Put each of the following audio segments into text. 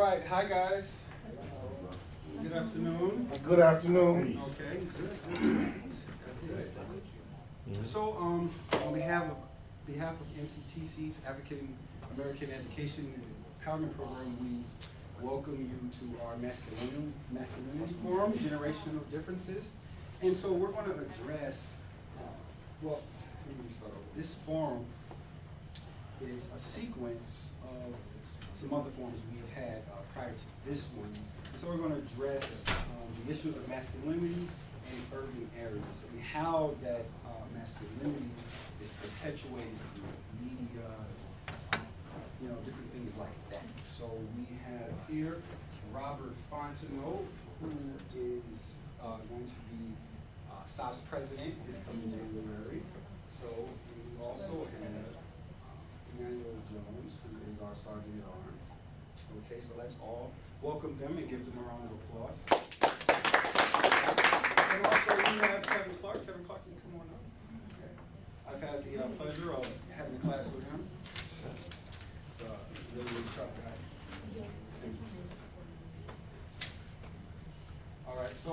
right, hi guys. Good afternoon. Good afternoon. Okay, good. So, on behalf of NCTC's Advocating American Education and Empowerment Program, we welcome you to our Masculinity Forum, Generational Differences. And so we're going to address, well, let me start over. This forum is a sequence of some other forums we have had prior to this one. And so we're going to address the issues of masculinity in urban areas and how that masculinity is perpetuated through media, different things like that. So we have here Robert Fontenot, who is going to be SOP's president this coming January. So we also have Emmanuel Jones, who is our sergeant at arms. Okay, so let's all welcome them and give them a round of applause. And also we have Kevin Clark. Kevin Clark, can you come on up? Okay. I've had the pleasure of having a class with him. It's a really sharp guy. Thank you. All right, so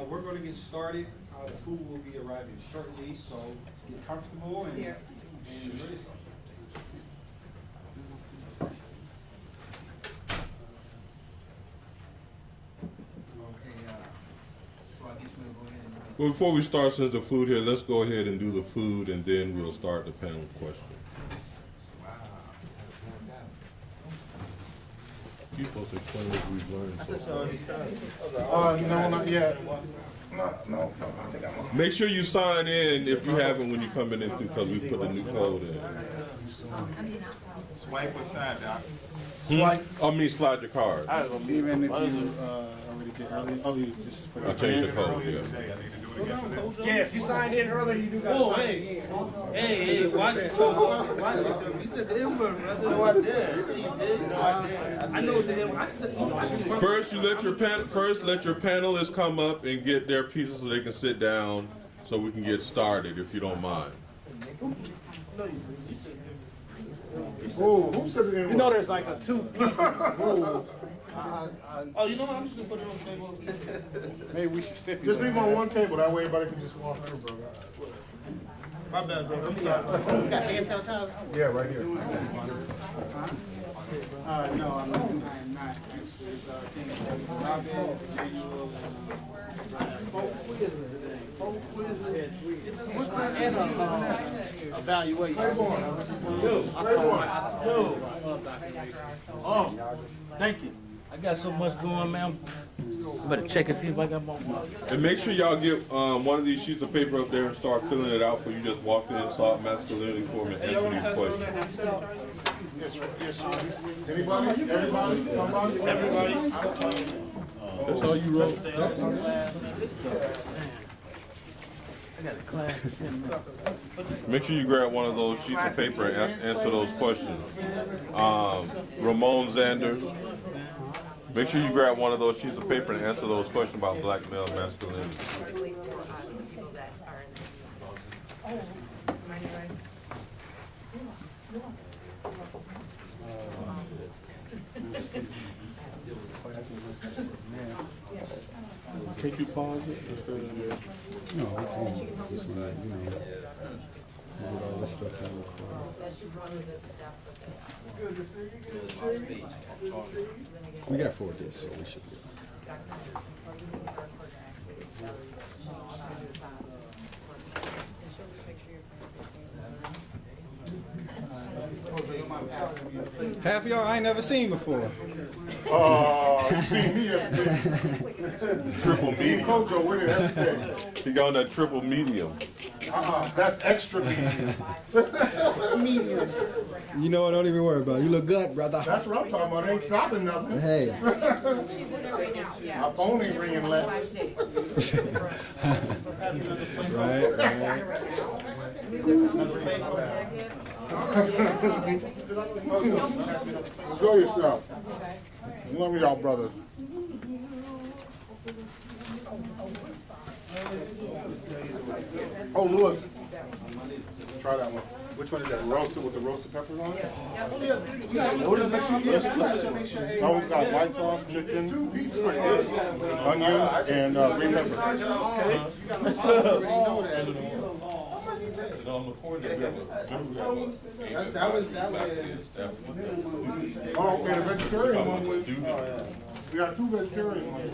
we're going to get started. The food will be arriving shortly, so let's get comfortable and ready to start. Well, before we start, since the food here, let's go ahead and do the food, and then we'll start the panel question. You're supposed to explain what we've learned. I thought you already started. No, not yet. No. I think I'm Make sure you sign in if you haven't when you come in through, because we put a new code in. Swipe or sign, Doc? Slide your card. even if you already get early. Oh, this is for I changed the code. Earlier Yeah. today, I need to do it again for this. Yeah, if you signed in earlier, you do got to sign in. Hey, watch it, You said the N-word, brother. No, I did. You did. No, I did. I know the N-word. I said, First, let your panelists come up and get their pieces so they can sit down, so we can get started, if you don't mind. Oh, who said it? You know, there's like a two pieces rule. oh, you know what? I'm just going to put it on the table. Maybe we should stipulate. Just leave on one table. That way, everybody can just walk through, bro. My bad, bro. I'm sorry. You got hand sanitizer? Yeah, right here. No, I'm not. Actually, it's Robin's annual Evaluation. Oh, thank you. I got so much going, man. I better check and see if I got more. And make sure y'all get one of these sheets of paper up there and start filling it out before you just walk in and solve masculinity form and answer these questions. Yes, sir. Anybody? Everybody? Somebody? Everybody. That's all you wrote? That's all. I got a class in 10 minutes. Make sure you grab one of those sheets of paper and answer those questions. Ramon Zanders. Make sure you grab one of those sheets of paper and answer those questions about black male masculinity. Can you pause it? No, we can't. Just when get all this stuff out of the car. That's just one of the steps that they have. Good to see you. Good to see you. Good to see you. We got 4 days, so we should be. Half of y'all I ain't never seen before. You see me every day. Triple medium. Kojo with it every day. He got on that triple medium. That's extra medium. You know what? Don't even worry about it. You look good, brother. That's what I'm talking about. Ain't stopping nothing. Hey. My phone ain't ringing less. Right. Enjoy yourself. Love y'all, brothers. Oh, Lewis. Try that one. Which one is that? Roasted with the roasted peppers on it. What is this? Now we've got white sauce, chicken, onion, and green pepper. On the corner, That was. Oh, okay, the vegetarian one was. We got two vegetarian ones.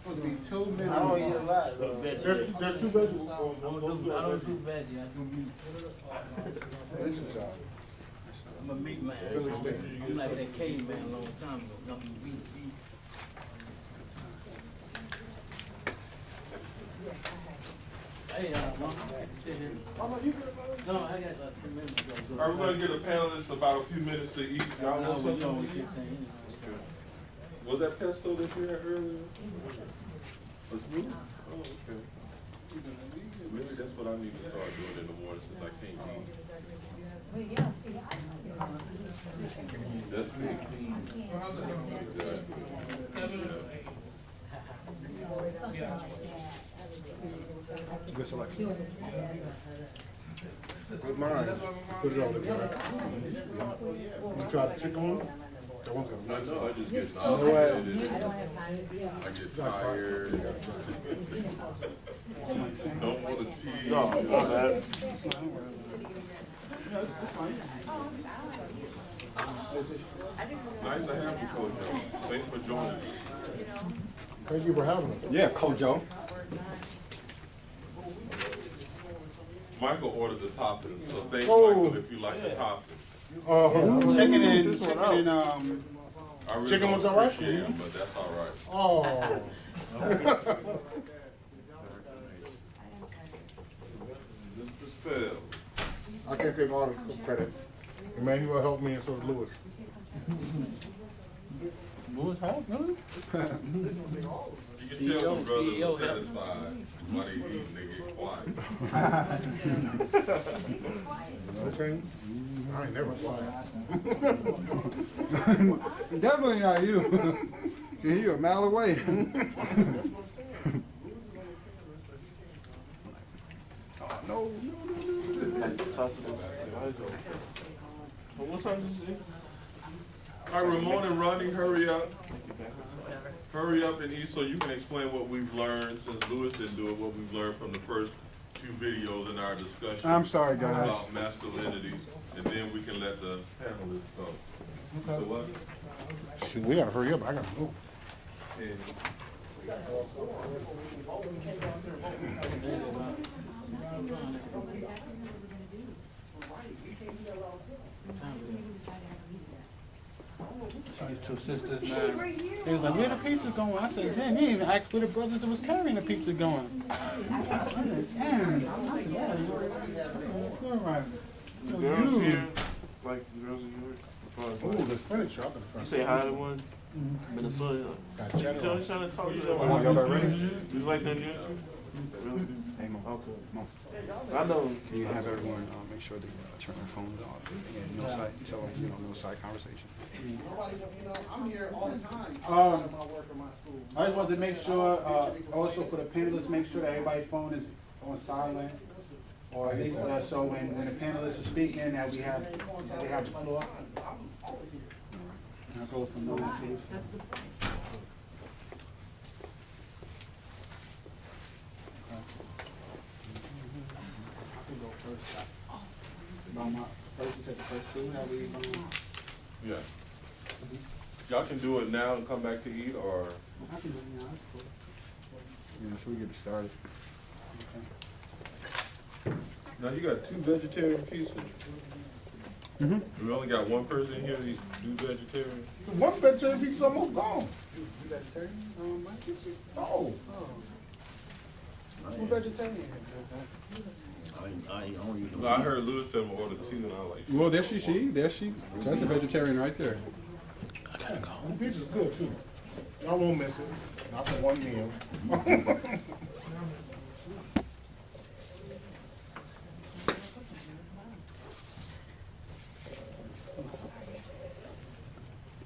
Supposed to be 2 minutes. There's two vegetables. I don't do veggie, I do meat. I'm a meat man. I'm like that caveman a long time ago. I'm meat. Hey, Mom, sit here. No, I got 2 minutes to go. Are we gonna give the panelists about a few minutes to eat? Y'all No, want we something? only 16. Was that pesto that you had earlier? A smoothie? Oh, okay. Maybe that's what I need to start doing in the morning since I can't eat. Well, yeah, see, That's me. Good selection. Good minds. Put it all together. You try the chicken one? That one's gonna I be know, I just get I don't have time to, yeah. I get tired. Don't want to tease. No, my bad. Nice to have you, Coach Joe. Thanks for joining. Thank you for having us. Yeah, Kojo. Michael ordered the topping, so thanks, Oh. Michael, if you like the topping. Chicken and, I really Chicken don't was all right? appreciate them, but that's all right. Oh. The spell. I can't take all the credit. Emmanuel helped me and so did Louis. Louis helped? Really? You can tell the brothers are satisfied. Money eating, they get quiet. Okay. I ain't never quiet. Definitely not you. You're a mile away. Oh, no. What time is it? All right, Ramon and Ronnie, hurry up. Hurry up and eat so you can explain what we've learned, since Louis didn't do it, what we've learned from the first 2 videos in our discussion. I'm sorry, guys. About masculinity, and then we can let the panelists go. So what? Shoot, we gotta hurry up. I gotta move. And These two sisters, man. They was like, where the pizza's going? I said, damn, you didn't even ask where the brothers that was carrying the pizza going. Damn. All right. Girls here, like the girls in here. Ooh, the spinach shop in front. You say hi to one, Minnesota. Got You general. trying to talk to Y'all them? ready? Just like that, yeah? Really? Hey, Mo. Okay. Mo. I know. Can you have everyone make sure they turn their phones off? And no side, tell them, no side conversation. I'm here all the time. I just wanted to make sure, also for the panelists, make sure that everybody's phone is on silent. Or at least, so when the panelists are speaking, that they have the floor. I'll go from no to. I can go first. First, you said the first 2 that we, yeah. Y'all can do it now and come back to eat, or I can do it now, that's cool. Yeah, so we get started. now you got 2 vegetarian pieces. We only got 1 person in here to do vegetarian. One vegetarian pizza's almost gone. You vegetarian? Oh. Who's vegetarian? No, I heard Louis tell me to order 2, and I like. Well, there she. That's a vegetarian right there. The pizza's good too. Y'all won't miss it. Not for one meal.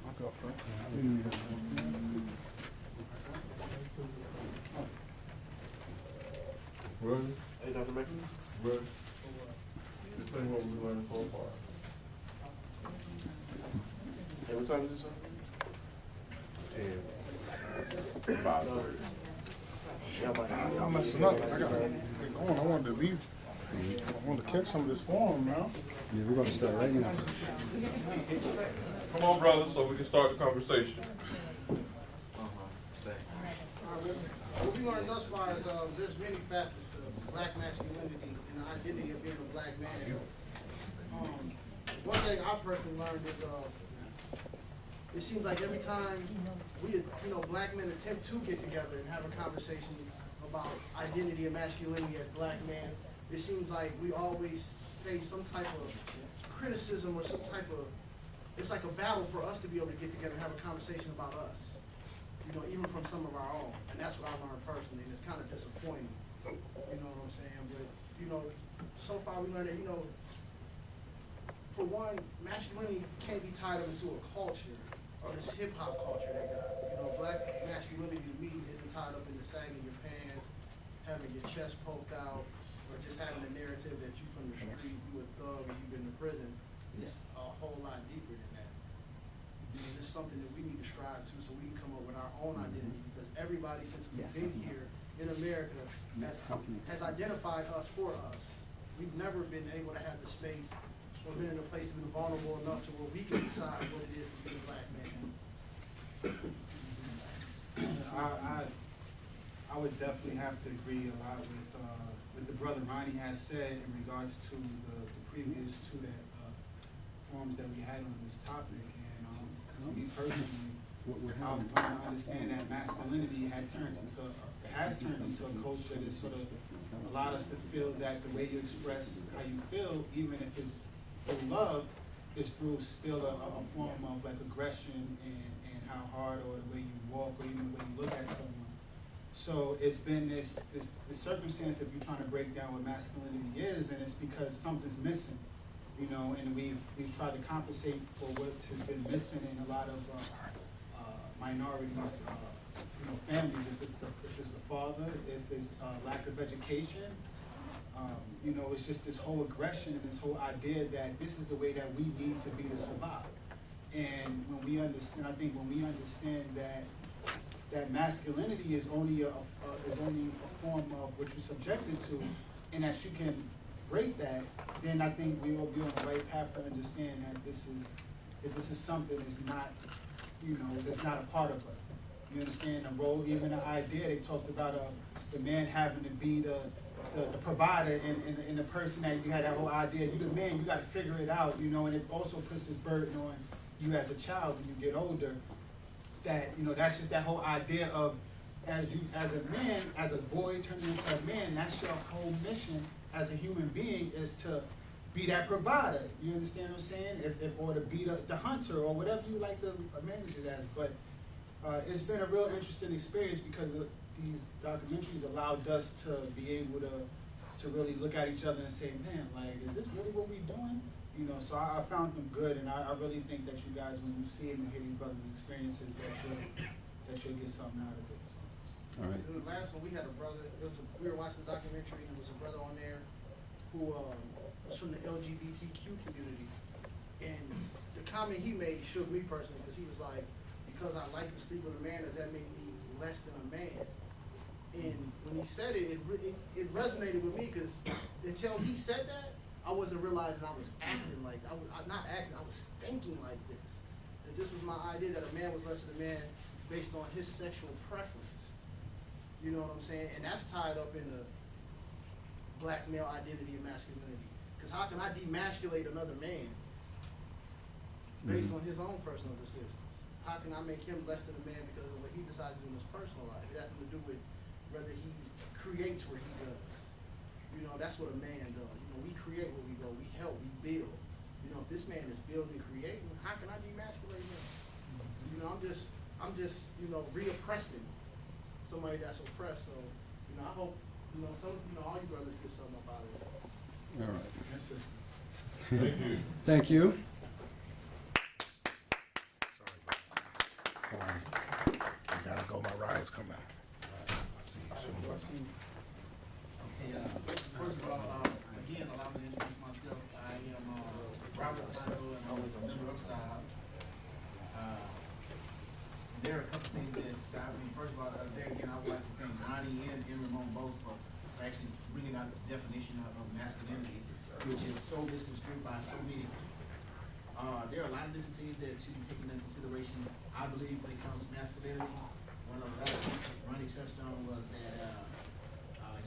I'll go first. Run. Hey, Dr. Mackey? Run. explain what we learned so far. Hey, what time is it, sir? 5:30. Y'all messing up. I gotta get going. I wanted to leave. I wanted to catch some of this form now. Yeah, we're about to start right now. Come on, brothers, so we can start the conversation. What we learned thus far is there's many facets to black masculinity and the identity of being a black man. One thing I personally learned is it seems like every time we, black men attempt to get together and have a conversation about identity and masculinity as black men, it seems like we always face some type of criticism or some type of, it's like a battle for us to be able to get together and have a conversation about us, even from some of our own. And that's what I learned personally, and it's kind of disappointing, you know what I'm saying? But, so far we learned that, for one, masculinity can't be tied up into a culture or this hip-hop culture they got. Black masculinity to me isn't tied up into sagging your pants, having your chest poked out, or just having a narrative that you from the street, you a thug, and you've been to prison. It's a whole lot deeper than that. It's something that we need to strive to so we can come up with our own identity, because everybody since we've been here in America has identified us for us. We've never been able to have the space or been in a place to be vulnerable enough to where we can decide what it is to be a black man. I would definitely have to agree a lot with the brother Ronnie has said in regards to the previous two forums that we had on this topic. And me personally, I understand that masculinity has turned into a culture that sort of allowed us to feel that the way you express how you feel, even if it's through love, is through still a form of like aggression and how hard or the way you walk or even the way you look at someone. So it's been this circumstance, if you're trying to break down what masculinity is, and it's because something's missing, and we've tried to compensate for what has been missing in a lot of minorities, families. If it's the father, if it's lack of education, it's just this whole aggression and this whole idea that this is the way that we need to be to survive. And when we understand, I think when we understand that masculinity is only a form of what you're subjected to, and that you can break that, then I think we will be on the right path to understand that this is something that's not, that's not a part of us. You understand the role, even the idea they talked about the man having to be the provider and the person that you had that whole idea. You the man, you got to figure it out, and it also puts this burden on you as a child when you get older. That that's just that whole idea of as a man, as a boy turning into a man. That's your whole mission as a human being, is to be that provider. You understand what I'm saying? Or to be the hunter or whatever you like to manage it as. But it's been a real interesting experience because these documentaries allowed us to be able to really look at each other and say, man, like, is this really what we're doing? So I found them good, and I really think that you guys, when you see them and hear these brothers' experiences, that you'll get something out of it. So. All right. In the last one, we had a brother. We were watching the documentary, and there was a brother on there who was from the LGBTQ community, and the comment he made shook me personally, because he was like, because I like to sleep with a man, does that make me less than a man? And when he said it, it resonated with me, because until he said that, I wasn't realizing I was acting like, I was thinking like this. That this was my idea, that a man was less than a man based on his sexual preference. You know what I'm saying? And that's tied up in the black male identity and masculinity. Because how can I demasculate another man based on his own personal decisions? How can I make him less than a man because of what he decides to do in his personal life? It has to do with whether he creates where he does. That's what a man does. We create where we go. We help. We build. If this man is building and creating, how can I demasculate him? I'm just reoppressing somebody that's oppressed. So, I hope, all you brothers get something up out of it. All right. Yes, sir. Thank you. Thank you. Sorry. I gotta go. My ride's coming. See you soon. Okay, first of all, again, allow me to introduce myself. I out the definition of masculinity, which is so misconstrued by so many. There are a lot of different things that should be taken into consideration. I believe when it comes to masculinity, one of the other things Ronnie touched on was that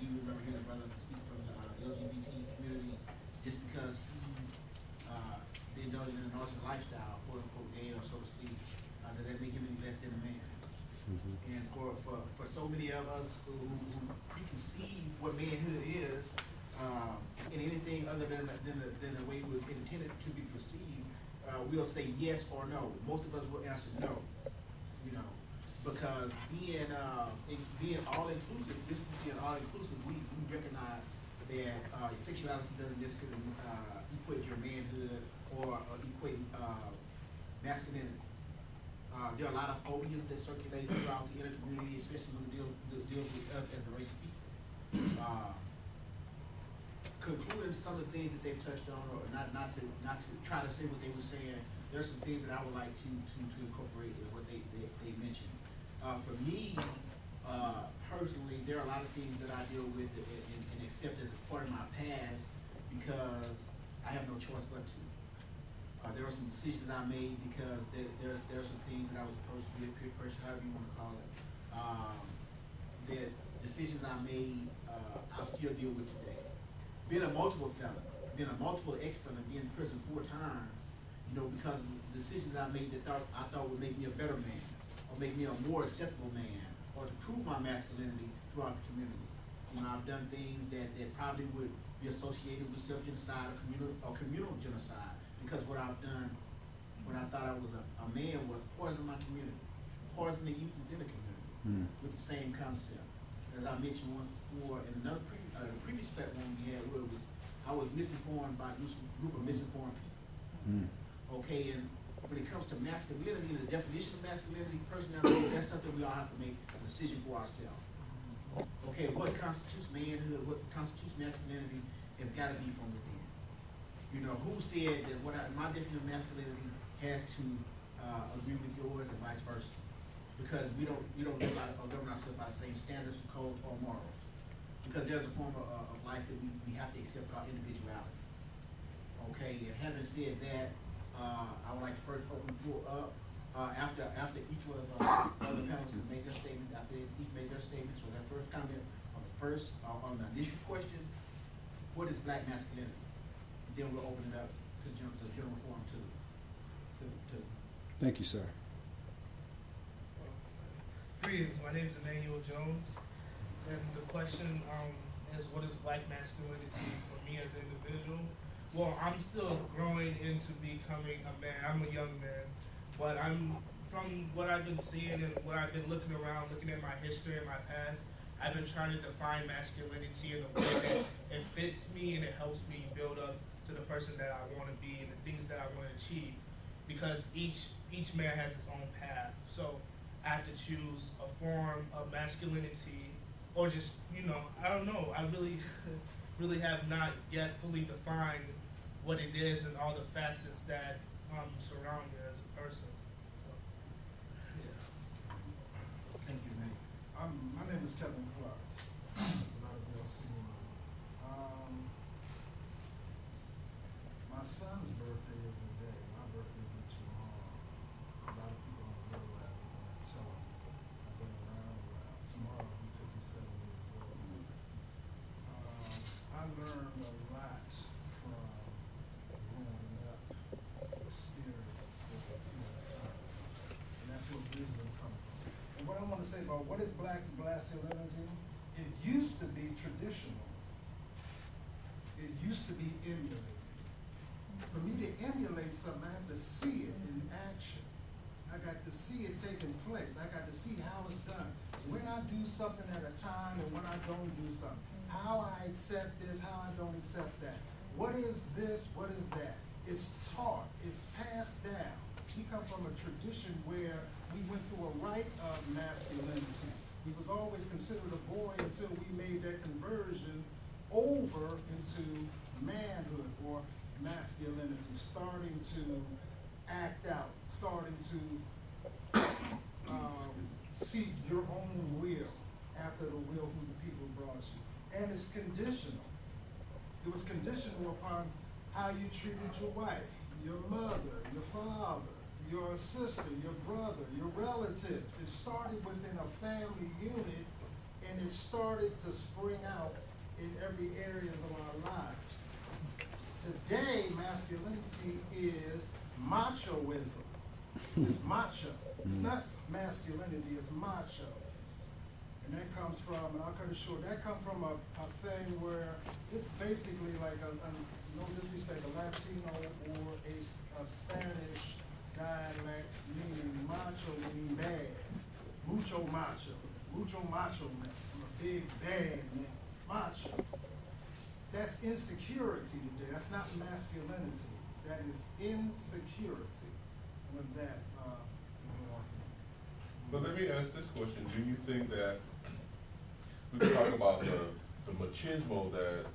you remember hearing a brother speak from the LGBT community, just because he's indulging in an alternate lifestyle, quote unquote gay, or so to speak, does that make him any less than a man? And for so many of us who preconceive what manhood is, in anything other than the way it was intended to be perceived, we'll say yes or no. Most of us will answer no, you know, because being all inclusive, we recognize that sexuality doesn't necessarily equate your manhood or equate masculinity. There are a lot of phobias that circulate throughout the inner community, especially when it deals with us as a race of people. Concluding some of the things that they've touched on, or not to try to say what they were saying, there's some things that I would like to incorporate in what they mentioned. For me, personally, there are a lot of things that I deal with and accept as a part of my past because I have no choice but to. There are some decisions I made because there's some things that I was approached with, peer pressure, however you want to call it. That decisions I made, I still deal with today. Being a multiple felon, being a multiple ex-felon, being in prison 4 times, you know, because of the decisions I made that I thought would make me a better man, or make me a more acceptable man, or to prove my masculinity throughout the community. You know, I've done things that probably would be associated with self-genocide or communal genocide, because what I've done when I thought I was a man was poison my community, poison the youth within the community with the same concept. As I mentioned once before in another previous platform we had, where I was misinformed by a group of misinformed people. Okay, and when it comes to masculinity, the definition of masculinity, personality, that's something we all have to make a decision for ourselves. Okay, what constitutes manhood, what constitutes masculinity has got to be from within. You know, who said that my definition of masculinity has to agree with yours and vice versa? Because we don't live out or govern ourselves by the same standards, codes, or morals. Because there's a form of life that we have to accept our individuality. Okay, and having said that, I would like to first open the floor up after each one of the other panelists make their statement. After each made their statements, so their first comment on the initial question, what is black masculinity? And then we'll open it up to the general forum to. Thank you, sir. Greetings, my name is Emmanuel Jones, and the question is, what is black masculinity for me as an individual? Well, I'm still growing into becoming a man. I'm a young man, but from what I've been seeing and what I've been looking around, looking at my history and my past, I've been trying to define masculinity in a way that it fits me and it helps me build up to the person that I want to be and the things that I want to achieve, because each man has his own path. So I have to choose a form of masculinity, or just, you know, I don't know. I really have not yet fully defined what it is and all the facets that surround me as a person. So. Yeah. Thank you, man. My name is Kevin Clark. My son's birthday is today. My birthday is tomorrow. A lot of people don't realize it when I tell them. I've been around. Tomorrow I'm 57 years old. I learned a lot from growing up, experience with the human kind. And that's where wisdom comes from. And what I want to say about what is black masculinity, it used to be traditional. It used to be emulated. For me to emulate something, I have to see it in action. I got to see it taking place. I got to see how it's done. When I do something at a time and when I don't do something. How I accept this, how I don't accept that. What is this, what is that? It's taught, it's passed down. We come from a tradition where we went through a rite of masculinity. He was always considered a boy until we made that conversion over into manhood or masculinity, starting to act out, starting to seek your own will after the will who the people brought you. and it's conditional. It was conditional upon how you treated your wife, your mother, your father, your sister, your brother, your relatives. It started within a family unit, and it started to spring out in every area of our lives. Today, masculinity is machoism. It's macho. It's not masculinity, it's macho. And that comes from, and I'll cut it short, that comes from a thing where it's basically like no disrespect, a Latino or a Spanish dialect meaning macho, meaning bad. Mucho macho man. I'm a big bad man. Macho. That's insecurity today. That's not masculinity. That is insecurity. With that, But let me ask this question: do you think that we can talk about the machismo that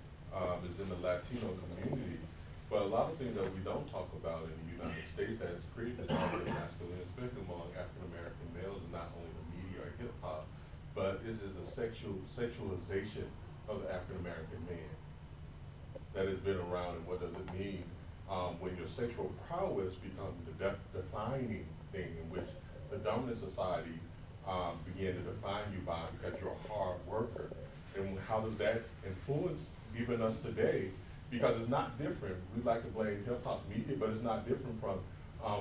is in the Latino community, but a lot of things that we don't talk about in the United States that has created this masculine, especially among African American males, and not only the media or hip hop, but this is the sexualization of the African American man that has been around. And what does it mean when your sexual prowess becomes the defining thing in which the dominant society began to define you by because you're a hard worker? And how does that influence even us today? Because it's not different. We like to blame hip hop media, but it's not different from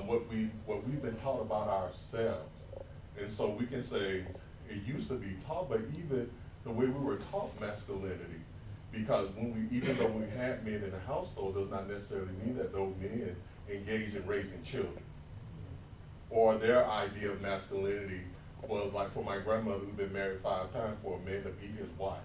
what we've been taught about ourselves. And so we can say it used to be taught, but even the way we were taught masculinity, because even though we had men in the household, does not necessarily mean that those men engaged in raising children. Or their idea of masculinity was like for my grandmother who'd been married 5 times, for a man to be his wife.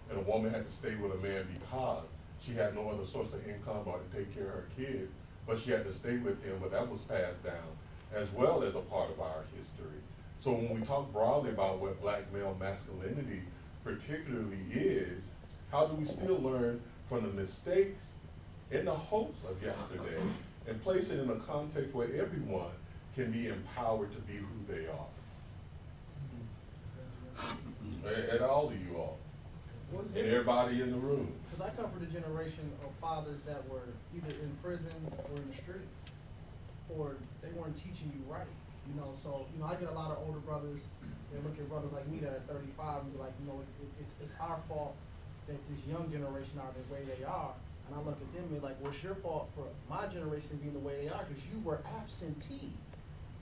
And a woman had to stay with a man because she had no other source of income or to take care of her kids, but she had to stay with him, but that was passed down as well as a part of our history. So when we talk broadly about what black male masculinity particularly is, how do we still learn from the mistakes and the hopes of yesterday and place it in a context where everyone can be empowered to be who they are? And all of you all, and everybody in the room. Because I come from the generation of fathers that were either in prison or in the streets, or they weren't teaching you right. You know, so, you know, I get a lot of older brothers, they look at brothers like me that are 35 and be like, you know, it's our fault that this young generation are the way they are. And I look at them and be like, well, it's your fault for my generation being the way they are because you were absentee.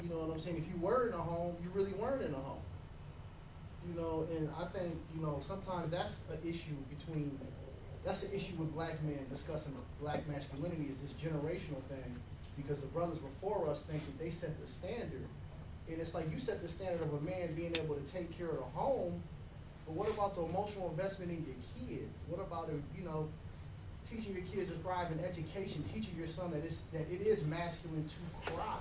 You know what I'm saying? If you were in a home, you really weren't in a home. You know, and I think, you know, sometimes that's an issue that's an issue with black men discussing black masculinity is this generational thing, because the brothers before us think that they set the standard. And it's like you set the standard of a man being able to take care of the home, but what about the emotional investment in your kids? What about, you know, teaching your kids to thrive in education, teaching your son that it is masculine to cry?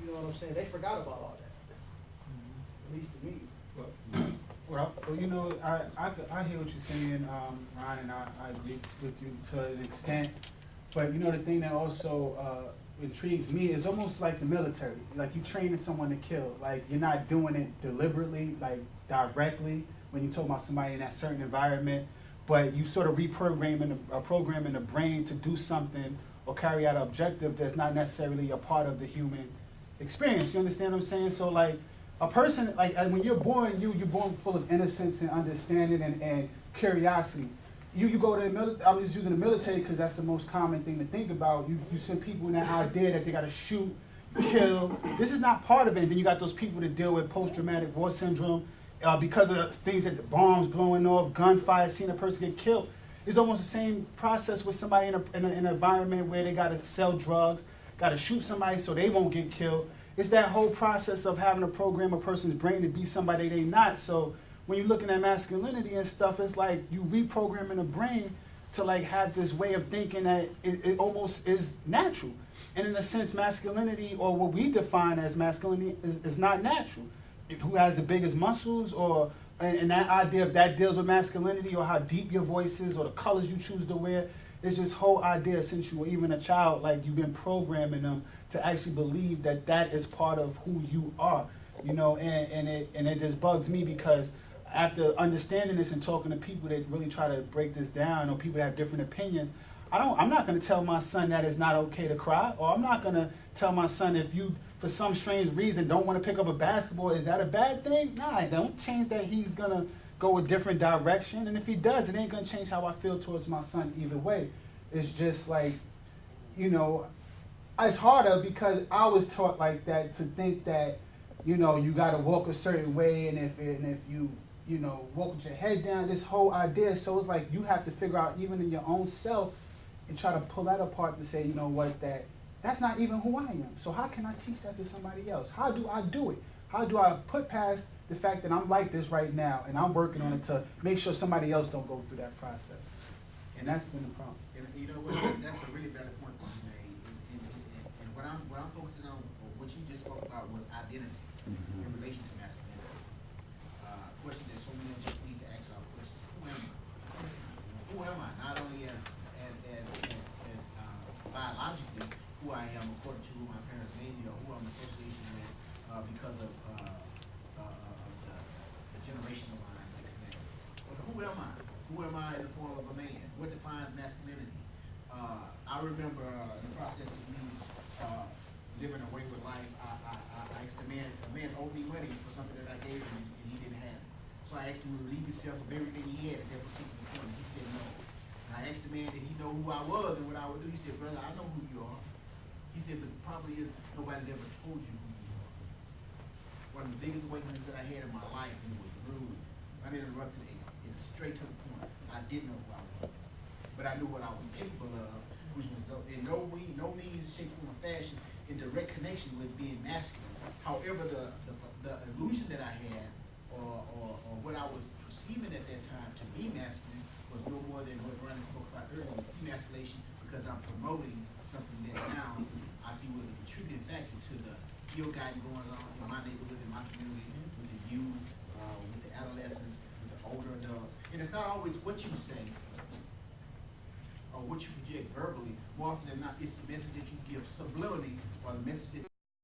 You know what I'm saying? They forgot about all that, at least to me. Well, you know, I hear what you're saying, Ron, and I agree with you to an extent. But you know, the thing that also intrigues me is almost like the military. Like you training someone to kill. Like you're not doing it deliberately, like directly when you talk about somebody in that certain environment, but you sort of reprogramming a program in the brain to do something or carry out an objective that's not necessarily a part of the human experience. You understand what I'm saying? So like a person, like when you're born, you're born full of innocence and understanding and curiosity. You go to the military, I'm just using the military because that's the most common thing to think about. You send people in that idea that they got to shoot, kill. This is not part of it. Then you got those people that deal with post-traumatic war syndrome because of things that the bombs blowing off, gunfire, seeing a person get killed. It's almost the same process with somebody in an environment where they got to sell drugs, got to shoot somebody so they won't get killed. It's that whole process of having to program a person's brain to be somebody they not. So when you're looking at masculinity and stuff, it's like you reprogramming the brain to like have this way of thinking that it almost is natural. And in a sense, masculinity, or what we define as masculinity, is not natural. Who has the biggest muscles, or and that idea of that deals with masculinity, or how deep your voice is, or the colors you choose to wear. It's this whole idea since you were even a child, like you've been programming them to actually believe that that is part of who you are, you know, and it just bugs me because after understanding this and talking to people that really try to break this down, or people that have different opinions, I'm not going to tell my son that it's not okay to cry, or I'm not going to tell my son if you, for some strange reason, don't want to pick up a basketball, is that a bad thing? Nah, it don't change that he's going to go a different direction, and if he does, it ain't going to change how I feel towards my son either way. It's just like, you know, it's harder because I was taught like that, to think that, you know, you got to walk a certain way, and if you, you know, walk with your head down, this whole idea. So it's like you have to figure out, even in your own self, and try to pull that apart to say, you know what, that's not even who I am. So how can I teach that to somebody else? How do I do it? How do I put past the fact that I'm like this right now, and I'm working on it to make sure somebody else don't go through that process? And that's been the problem. And you know what, that's a really valid point that you made. And what I'm focusing on, or what you just spoke about, was identity in relation to masculinity. Question that so many of us need to ask our questions. Who am I? Who am I? Not only as biologically who I am according to who my parents made me, or who I'm association with because of the generational line that connect. But who am I? Who am I in the form of a man? What defines masculinity? I remember in the process of me living a wayward life, I asked a man owed me money for something that I gave him, and he didn't have it. So I asked him to relieve himself of everything he had at that particular point. He said no. And I asked the man, did he know who I was and what I would do? He said, brother, I know who you are. He said, but the problem is nobody ever told you who you are. One of the biggest awakenings that I had in my life, and it was rude, uninterrupted, and straight to the point. I didn't know who I was, but I knew what I was capable of, which was in no means, shape, form, or fashion in direct connection with being masculine. However, the illusion that I had, or what I was perceiving at that time to be masculine, was no more than what Ronnie spoke about earlier, emasculation, because I'm promoting something that now I see was a contributing factor to the ill-gotten going on in my neighborhood, in my community, with the youth, with the adolescents, with the older adults. And it's not always what you say or what you project verbally. More often than not, it's the message that you give subliminally, or the message that